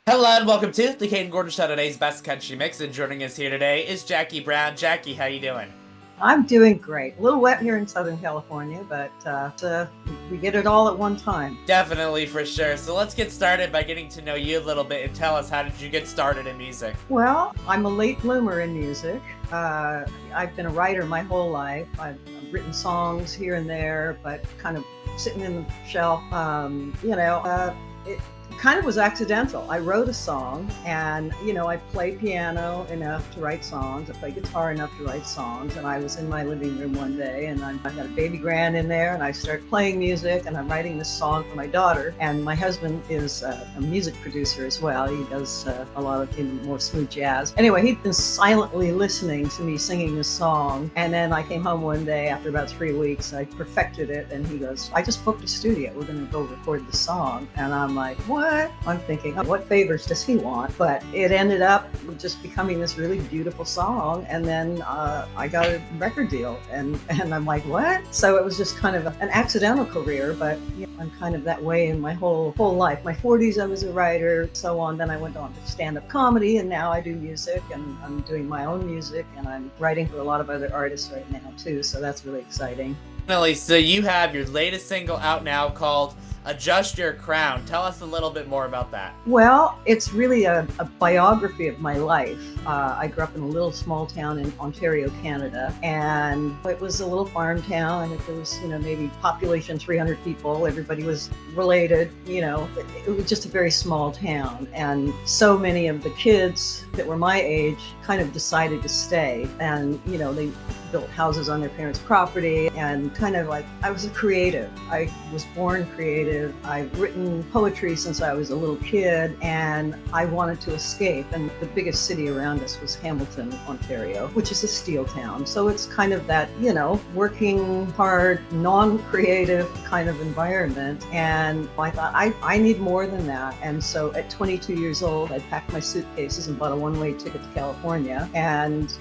Hello and welcome to the Kayden Gordon Show, today's best country mix, and joining us here today is Jacqui Brown. Jacqui, how you doing? I'm doing great. A little wet here in Southern California, but we get it all at one time. Definitely, for sure. So let's get started by getting to know you a little bit and tell us, how did you get started in music? Well, I'm a late bloomer in music. I've been a writer my whole life. I've written songs here and there, but kind of sitting in the shelf. It kind of was accidental. I wrote a song and, I play piano enough to write songs. I play guitar enough to write songs. And I was in my living room one day and I got a baby grand in there and I started playing music and I'm writing this song for my daughter. And my husband is a music producer as well. He does a lot of more smooth jazz. Anyway, he'd been silently listening to me singing this song. And then I came home one day after about 3 weeks. I perfected it and he goes, "I just booked a studio. We're going to go record the song." And I'm like, "What?" I'm thinking, oh, what favors does he want? But it ended up just becoming this really beautiful song. And then I got a record deal and I'm like, what? So it was just kind of an accidental career, but I'm kind of that way in my whole life. My 40s, I was a writer, so on. Then I went on to stand-up comedy and now I do music and I'm doing my own music and I'm writing for a lot of other artists right now too. So that's really exciting. So you have your latest single out now called Adjust Your Crown. Tell us a little bit more about that. Well, it's really a biography of my life. I grew up in a little small town in Ontario, Canada, and it was a little farm town, and it was, maybe population 300 people. Everybody was related, it was just a very small town. And so many of the kids that were my age kind of decided to stay. And, they built houses on their parents' property and kind of like, I was a creative. I was born creative. I've written poetry since I was a little kid and I wanted to escape. And the biggest city around us was Hamilton, Ontario, which is a steel town. So it's kind of that, working hard, non-creative kind of environment. And I thought, I need more than that. And so at 22 years old, I packed my suitcases and bought a one-way ticket to California. And,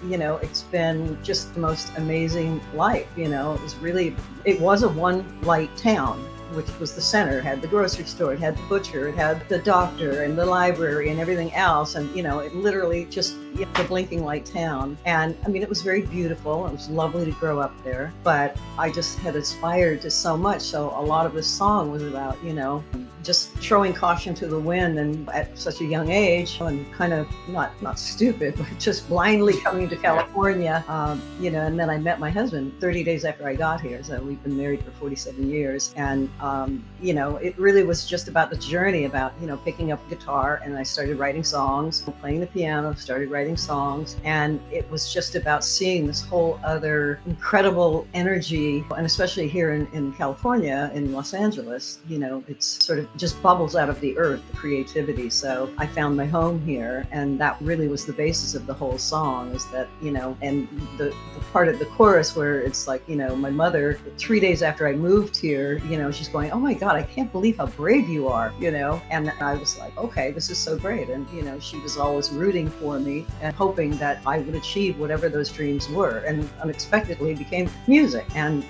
it's been just the most amazing life. It was a one light town, which was the center. It had the grocery store, it had the butcher, it had the doctor and the library and everything else. And, it literally just the blinking light town. And it was very beautiful. It was lovely to grow up there, but I just had aspired to so much. So a lot of this song was about, just throwing caution to the wind and at such a young age and kind of not stupid, but just blindly coming to California, and then I met my husband 30 days after I got here. So we've been married for 47 years. And, it really was just about the journey about, picking up a guitar and I started writing songs, playing the piano, started writing songs. And it was just about seeing this whole other incredible energy. And especially here in California, in Los Angeles, it's sort of just bubbles out of the earth, the creativity. So I found my home here. And that really was the basis of the whole song, is that, and the part of the chorus where it's like, my mother, 3 days after I moved here, she's going, "Oh my God, I can't believe how brave you are," and I was like, okay, this is so great. And, she was always rooting for me and hoping that I would achieve whatever those dreams were. And unexpectedly became music. And,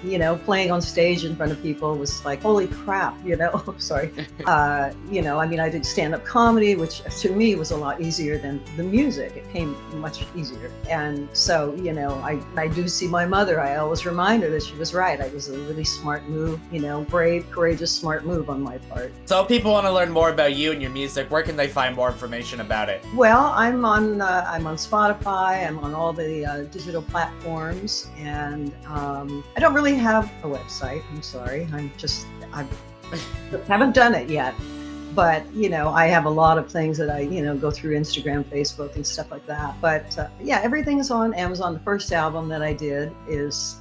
playing on stage in front of people was like, holy crap, sorry. I did stand-up comedy, which to me was a lot easier than the music. It came much easier. And so, I do see my mother. I always remind her that she was right. I was a really smart move, brave, courageous, smart move on my part. So if people want to learn more about you and your music, where can they find more information about it? Well, I'm on Spotify. I'm on all the digital platforms, and I don't really have a website. I'm sorry. I haven't done it yet. But, I have a lot of things that I, go through Instagram, Facebook, and stuff like that. But everything is on Amazon. The first album that I did is,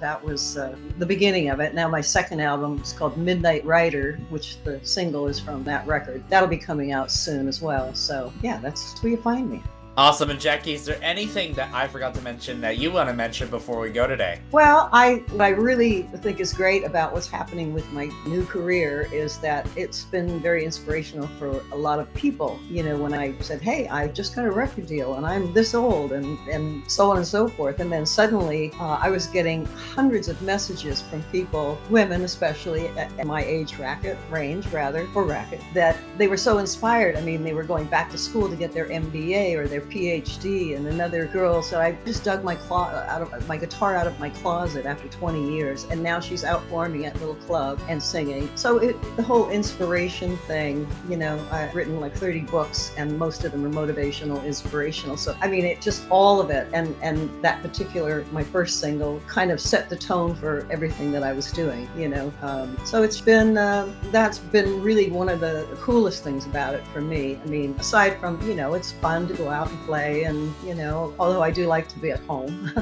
that was the beginning of it. Now my second album is called Midnight Rider, which the single is from that record. That'll be coming out soon as well. So, that's where you find me. Awesome. And Jacqui, is there anything that I forgot to mention that you want to mention before we go today? Well, what I really think is great about what's happening with my new career is that it's been very inspirational for a lot of people. You know, when I said, hey, I just got a record deal and I'm this old and so on and so forth. And then suddenly I was getting hundreds of messages from people, women especially at my age range, that they were so inspired. I mean, they were going back to school to get their MBA or their PhD, and another girl said, I just dug my guitar out of my closet after 20 years, and now she's out forming at Little Club and singing. So the whole inspiration thing, you know, I've written like 30 books, and most of them are motivational, inspirational. So I mean, it just all of it, and that particular, my first single, kind of set the tone for everything that I was doing, you know. So it's been that's been really one of the coolest things about it for me. I mean, aside from, you know, it's fun to go out and play, and, you know, although I do like to be at home.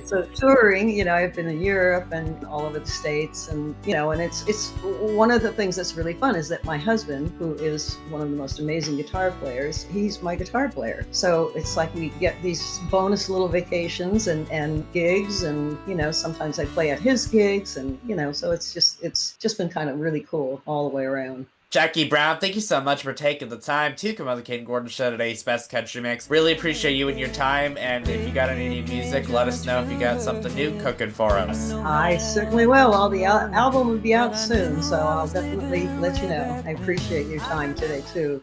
So touring, you know, I've been in Europe and all over the States, and, you know, and it's one of the things that's really fun is that my husband, who is one of the most amazing guitar players, he's my guitar player. So it's like we get these bonus little vacations and gigs, and, you know, sometimes I play at his gigs, and, you know, so it's just been kind of really cool all the way around. Jacqui Brown, thank you so much for taking the time to come on the Kayden Gordon Show today's Best Country Mix. Really appreciate you and your time, and if you got any new music, let us know if you got something new cooking for us. I certainly will. The album will be out soon, so I'll definitely let you know. I appreciate your time today, too.